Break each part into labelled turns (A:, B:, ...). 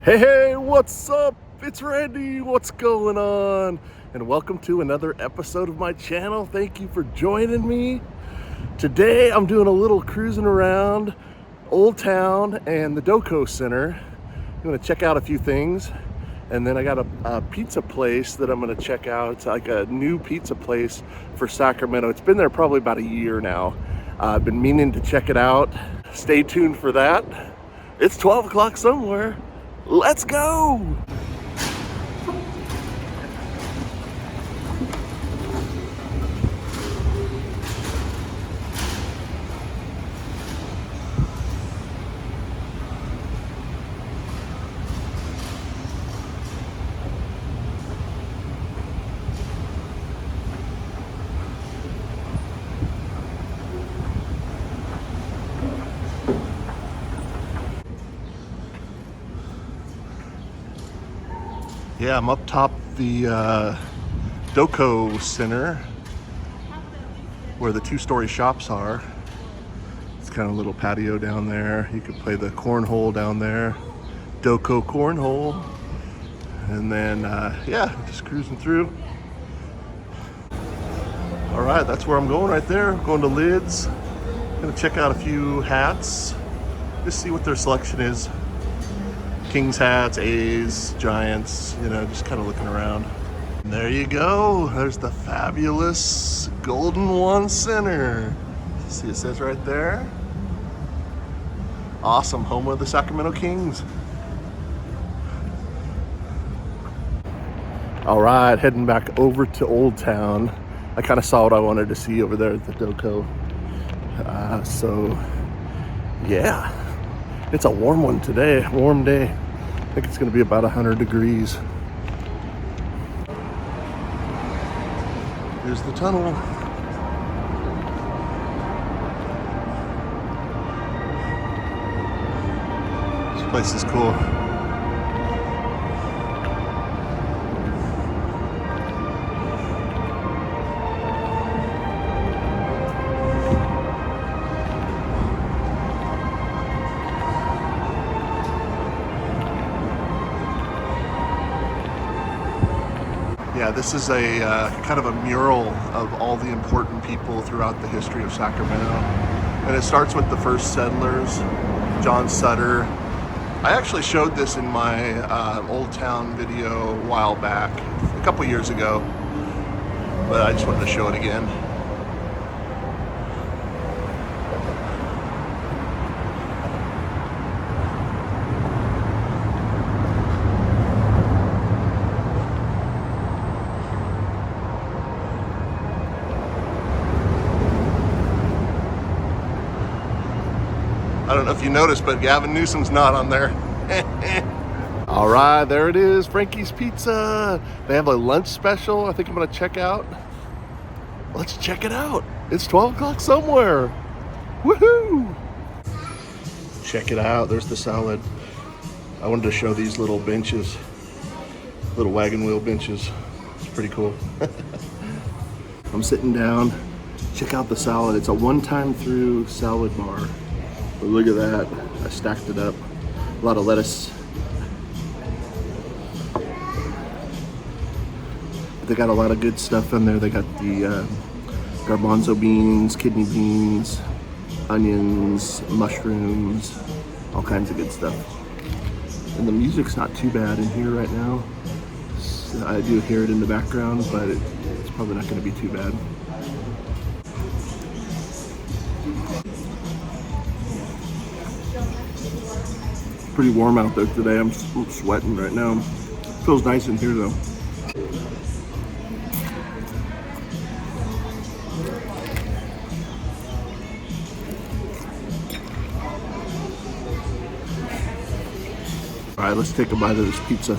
A: Hey, what's up? It's Randy. What's going on? And welcome to another episode of my channel. Thank you for joining me. Today, I'm doing a little cruising around Old Town and the Doco Center. I'm gonna check out a few things. And then I got a pizza place that I'm gonna check out. It's like a new pizza place for Sacramento. It's been there probably about a year now. I've been meaning to check it out. Stay tuned for that. It's 12 o'clock somewhere. Let's go! Yeah, I'm up top the Doco Center where the two-story shops are. It's kind of a little patio down there. You could play the cornhole down there. Doco cornhole. And then, yeah, just cruising through. All right, that's where I'm going right there. I'm going to Lids. Gonna check out a few hats. Just see what their selection is. Kings hats, A's, Giants, you know, just kind of looking around. And there you go. There's the fabulous Golden One Center. See, it says right there. Awesome, home of the Sacramento Kings. All right, heading back over to Old Town. I kind of saw what I wanted to see over there at the Doco. So, yeah. It's a warm one today, warm day. I think it's gonna be about 100 degrees. Here's the tunnel. This place is cool. Yeah, this is a kind of a mural of all the important people throughout the history of Sacramento. And it starts with the first settlers, John Sutter. I actually showed this in my Old Town video a while back, a couple years ago, but I just wanted to show it again. I don't know if you noticed, but Gavin Newsom's not on there. All right, there it is, Frankie's Pizza. They have a lunch special I think I'm gonna check out. Let's check it out. It's 12 o'clock somewhere. Woohoo! Check it out, there's the salad. I wanted to show these little benches, little wagon wheel benches. It's pretty cool. I'm sitting down, check out the salad. It's a one-time through salad bar. But look at that, I stacked it up. A lot of lettuce. They got a lot of good stuff in there. They got the garbanzo beans, kidney beans, onions, mushrooms, all kinds of good stuff. And the music's not too bad in here right now. So I do hear it in the background, but it's probably not gonna be too bad. Pretty warm out there today. I'm sweating right now. Feels nice in here though. All right, let's take a bite of this pizza.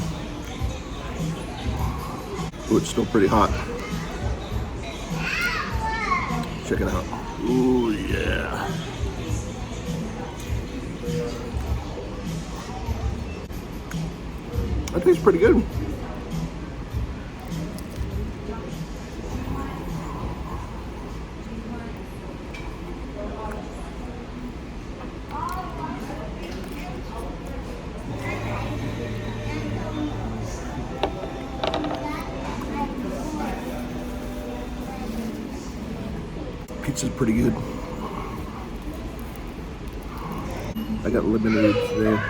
A: Oh, it's still pretty hot. Check it out. Ooh, yeah. That tastes pretty good. Pizza's pretty good. I got lemonade today.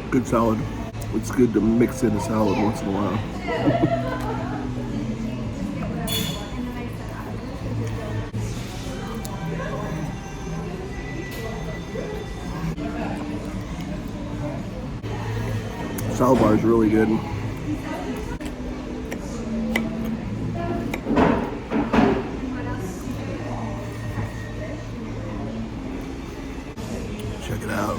A: Good salad. It's good to mix in a salad once in a while. Salad bar is really good. Check it out.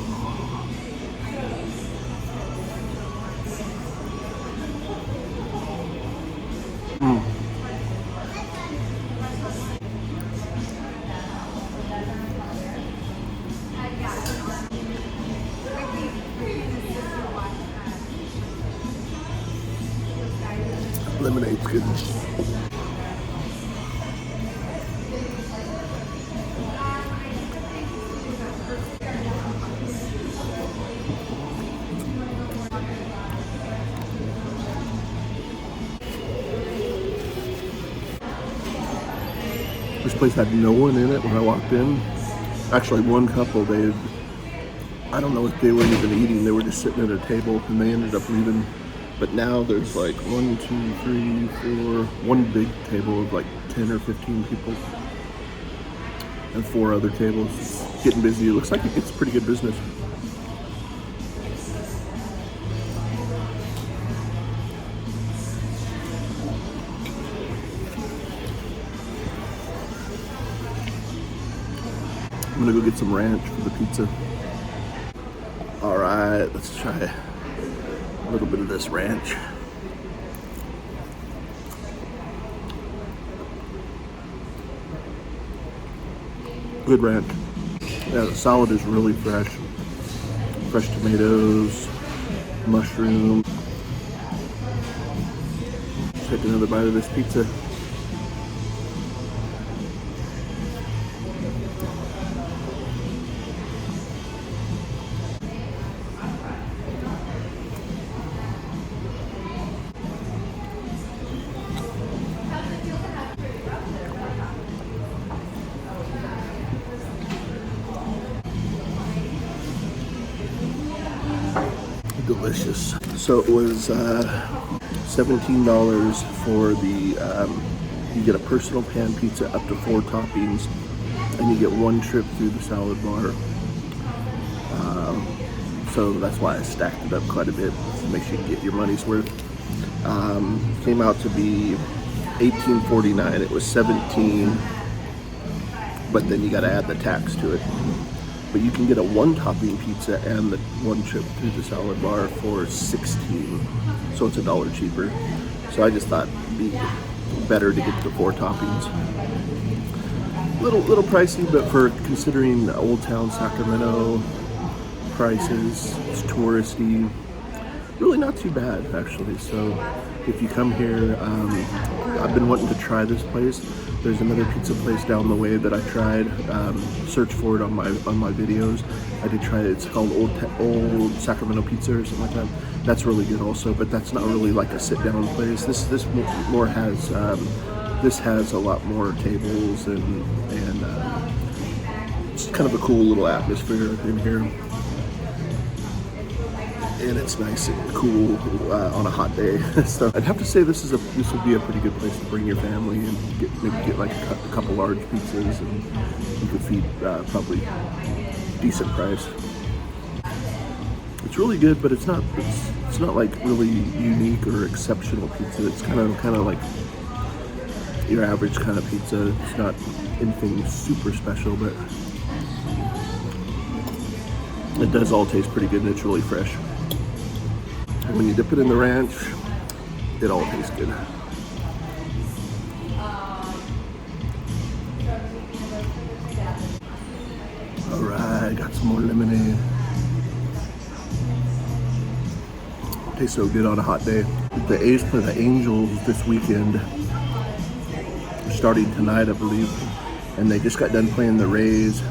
A: Lemonade's good. This place had no one in it when I walked in. Actually, one couple, I don't know if they weren't even eating, they were just sitting at a table and they ended up leaving. But now there's like 1, 2, 3, 4, one big table of like 10 or 15 people. And 4 other tables. It's getting busy. It looks like it's pretty good business. I'm gonna go get some ranch for the pizza. All right, let's try a little bit of this ranch. Good ranch. Yeah, the salad is really fresh. Fresh tomatoes, mushroom. Take another bite of this pizza. Delicious. So it was $17 for the, you get a personal pan pizza up to 4 toppings, and you get 1 trip through the salad bar. So that's why I stacked it up quite a bit to make sure you get your money's worth. Came out to be $18.49. It was $17, but then you got to add the tax to it. But you can get a 1-topping pizza and the 1 trip through the salad bar for $16, so it's $1 cheaper. So I just thought it'd be better to get the 4 toppings. Little pricey, but for considering Old Town Sacramento prices, it's touristy. Really not too bad, actually. So if you come here, I've been wanting to try this place. There's another pizza place down the way that I tried. Search for it on my videos. I did try it. It's called Old Sacramento Pizza or something like that. That's really good also, but that's not really like a sit-down place. This more has this has a lot more tables and it's kind of a cool little atmosphere in here. And it's nice and cool on a hot day. So I'd have to say this would be a pretty good place to bring your family and maybe get like a couple large pizzas, and you could feed probably decent price. It's really good, but it's not like really unique or exceptional pizza. It's kind of like your average kind of pizza. It's not anything super special, but it does all taste pretty good and it's really fresh. And when you dip it in the ranch, it all tastes good. All right, got some more lemonade. Tastes so good on a hot day. The A's play the Angels this weekend, starting tonight, I believe. and they just got done playing the Rays,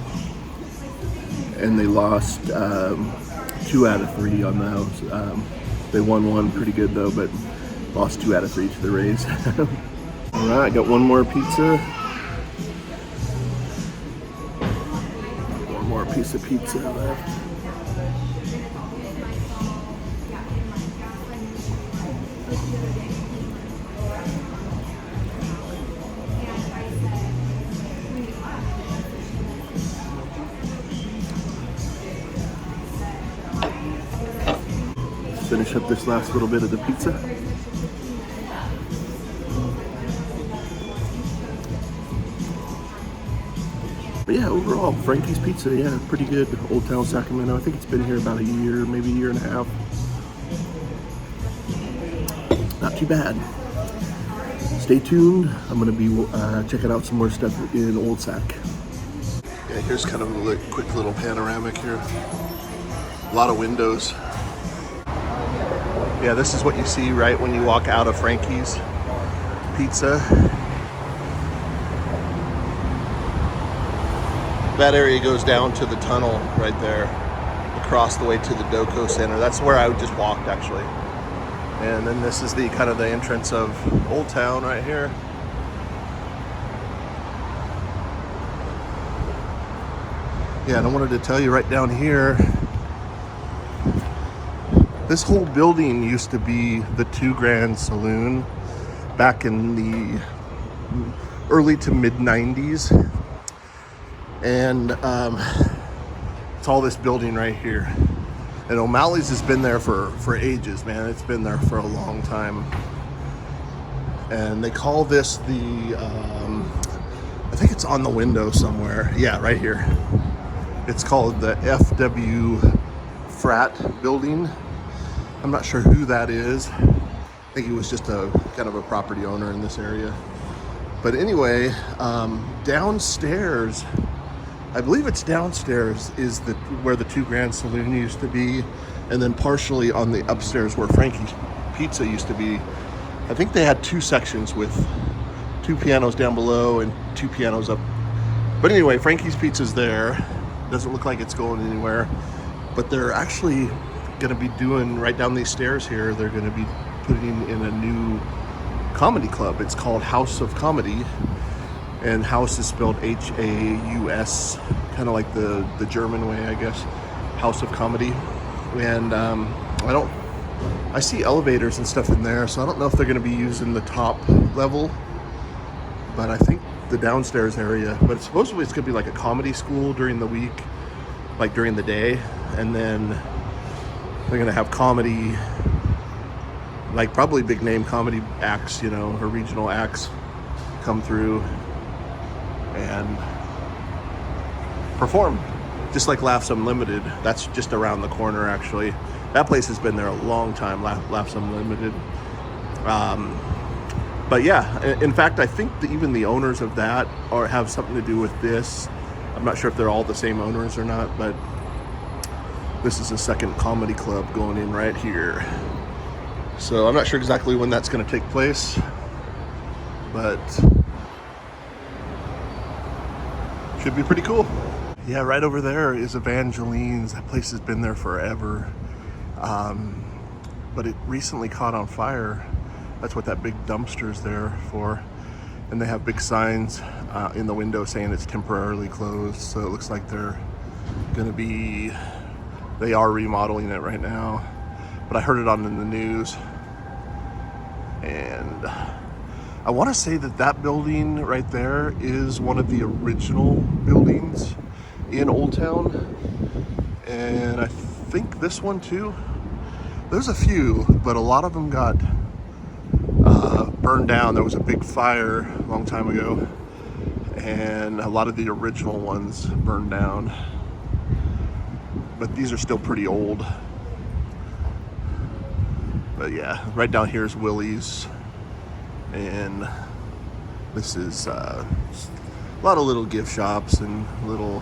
A: and they lost 2 out of 3 on those. They won one pretty good though, but lost 2 out of 3 to the Rays. All right, got one more pizza. One more piece of pizza left. Finish up this last little bit of the pizza. But yeah, overall, Frankie's Pizza, yeah, pretty good. Old Town Sacramento. I think it's been here about a year, maybe a year and a half. Not too bad. Stay tuned. I'm going to be checking out some more stuff in Old Sac. Yeah, here's kind of a quick little panoramic here. A lot of windows. Yeah, this is what you see right when you walk out of Frankie's Pizza. That area goes down to the tunnel right there, across the way to the Doco Center. That's where I just walked, actually. And then this is the kind of the entrance of Old Town right here. Yeah, and I wanted to tell you right down here, this whole building used to be the Two Grand Saloon back in the early to mid 90s. And it's all this building right here. And O'Malley's has been there for ages, man. It's been there for a long time. And they call this the, I think it's on the window somewhere. Yeah, right here. It's called the FW Frat Building. I'm not sure who that is. I think he was just a kind of a property owner in this area. But anyway, downstairs, I believe it's downstairs is where the Two Grand Saloon used to be, and then partially on the upstairs where Frankie's Pizza used to be. I think they had 2 sections with 2 pianos down below and 2 pianos up. But anyway, Frankie's Pizza's there. Doesn't look like it's going anywhere, but they're actually going to be doing right down these stairs here. They're going to be putting in a new comedy club. It's called House of Comedy, and house is spelled H-A-U-S, kind of like the German way, I guess. House of Comedy. And I see elevators and stuff in there, so I don't know if they're going to be using the top level, but I think the downstairs area. But supposedly it's going to be like a comedy school during the week, like during the day, and then they're going to have comedy, like probably big name comedy acts, you know, or regional acts come through and perform, just like Laughs Unlimited. That's just around the corner, actually. That place has been there a long time, Laughs Unlimited. But yeah, in fact, I think even the owners of that have something to do with this. I'm not sure if they're all the same owners or not, but this is a second comedy club going in right here. So I'm not sure exactly when that's going to take place, but should be pretty cool. Yeah, right over there is Evangeline's. That place has been there forever. But it recently caught on fire. That's what that big dumpster is there for. And they have big signs in the window saying it's temporarily closed. So it looks like they are remodeling it right now. But I heard it on in the news. And I want to say that building right there is one of the original buildings in Old Town. And I think this one too. There's a few, but a lot of them got burned down. There was a big fire a long time ago, and a lot of the original ones burned down. But these are still pretty old. But yeah, right down here is Willie's, and this is a lot of little gift shops and little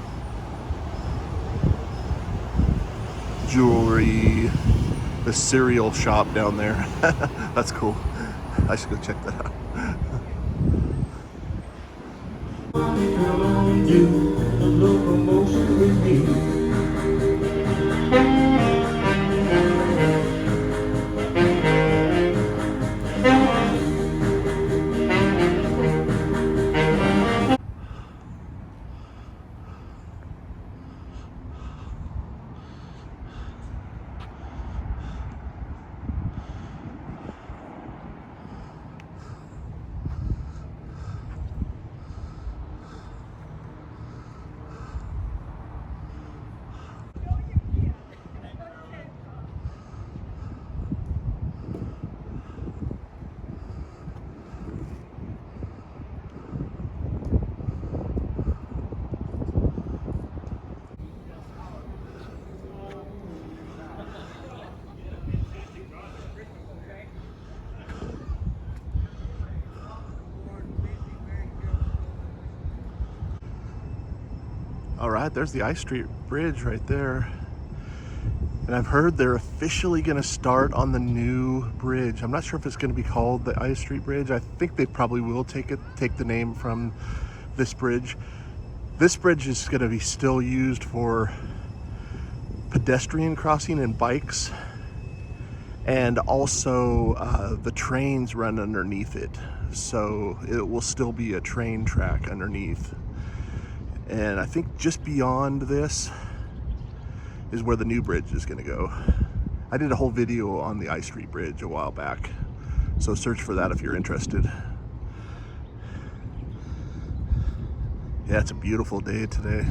A: jewelry. The cereal shop down there. That's cool. I should go check that out.
B: Do a locomotion with me.
A: All right, there's the I Street Bridge right there. And I've heard they're officially gonna start on the new bridge. I'm not sure if it's gonna be called the I Street Bridge. I think they probably will take the name from this bridge. This bridge is gonna be still used for pedestrian crossing and bikes. And also the trains run underneath it. So it will still be a train track underneath. And I think just beyond this is where the new bridge is gonna go. I did a whole video on the I Street Bridge a while back, so search for that if you're interested. Yeah, it's a beautiful day today.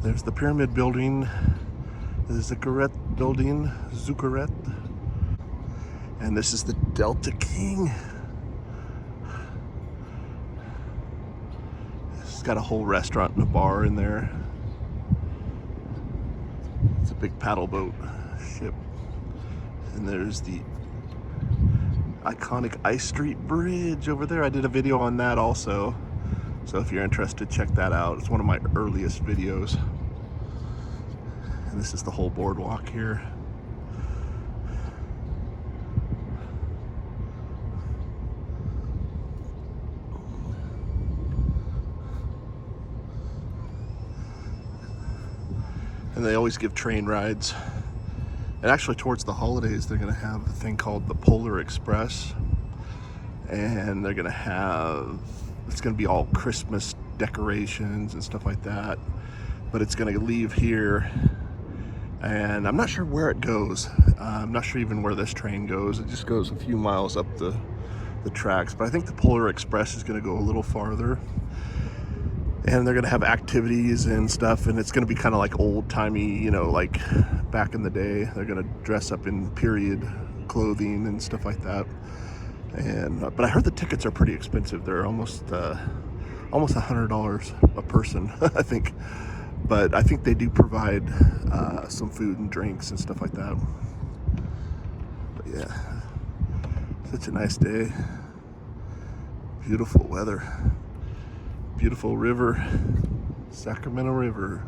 A: There's the Pyramid Building, the Zikaret Building, Zukaret, and this is the Delta King. It's got a whole restaurant and a bar in there. It's a big paddle boat ship. And there's the iconic I Street Bridge over there. I did a video on that also. So if you're interested, check that out. It's one of my earliest videos. And this is the whole boardwalk here. And they always give train rides. And actually towards the holidays, they're gonna have a thing called the Polar Express. And they're gonna have, it's gonna be all Christmas decorations and stuff like that. But it's gonna leave here. And I'm not sure where it goes. I'm not sure even where this train goes. It just goes a few miles up the tracks. But I think the Polar Express is gonna go a little farther. And they're gonna have activities and stuff, and it's gonna be kind of like old-timey, you know, like back in the day. They're gonna dress up in period clothing and stuff like that. And but I heard the tickets are pretty expensive. They're almost $100 a person, I think. But I think they do provide some food and drinks and stuff like that. But yeah, such a nice day. Beautiful weather. Beautiful river, Sacramento River.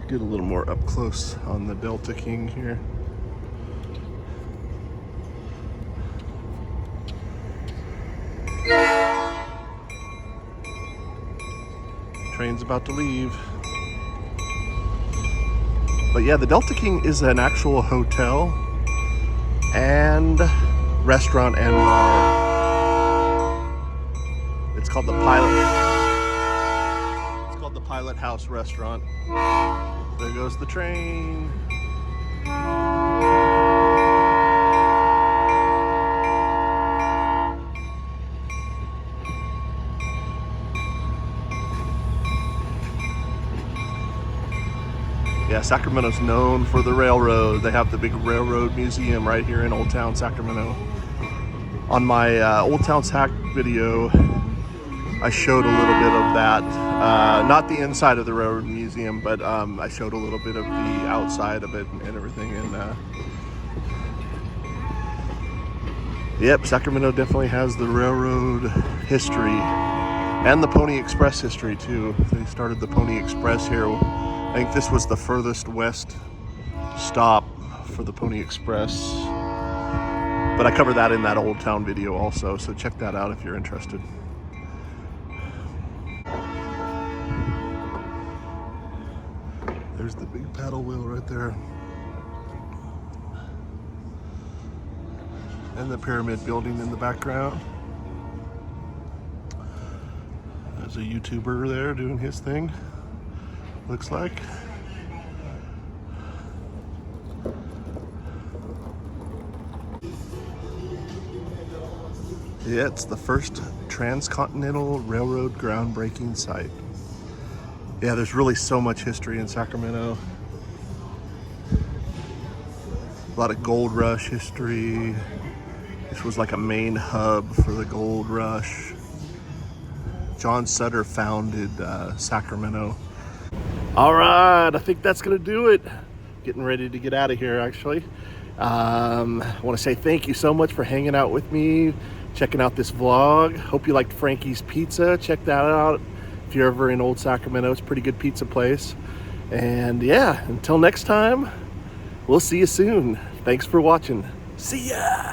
A: Get a little more up close on the Delta King here. Train's about to leave. But yeah, the Delta King is an actual hotel and restaurant and bar. It's called the Pilot. It's called the Pilot House Restaurant. There goes the train. Yeah, Sacramento's known for the railroad. They have the big railroad museum right here in Old Town Sacramento. On my Old Town Sac video, I showed a little bit of that. Not the inside of the railroad museum, but I showed a little bit of the outside of it and everything. And yep, Sacramento definitely has the railroad history and the Pony Express history too. They started the Pony Express here. I think this was the furthest west stop for the Pony Express. But I covered that in that Old Town video also, so check that out if you're interested. There's the big paddle wheel right there. And the pyramid building in the background. There's a YouTuber there doing his thing, looks like. Yeah, it's the first transcontinental railroad groundbreaking site. Yeah, there's really so much history in Sacramento. A lot of gold rush history. This was like a main hub for the gold rush. John Sutter founded Sacramento. All right, I think that's gonna do it. Getting ready to get out of here, actually. I want to say thank you so much for hanging out with me, checking out this vlog. Hope you liked Frankie's Pizza. Check that out if you're ever in Old Sacramento. It's a pretty good pizza place. And yeah, until next time, we'll see you soon. Thanks for watching. See ya!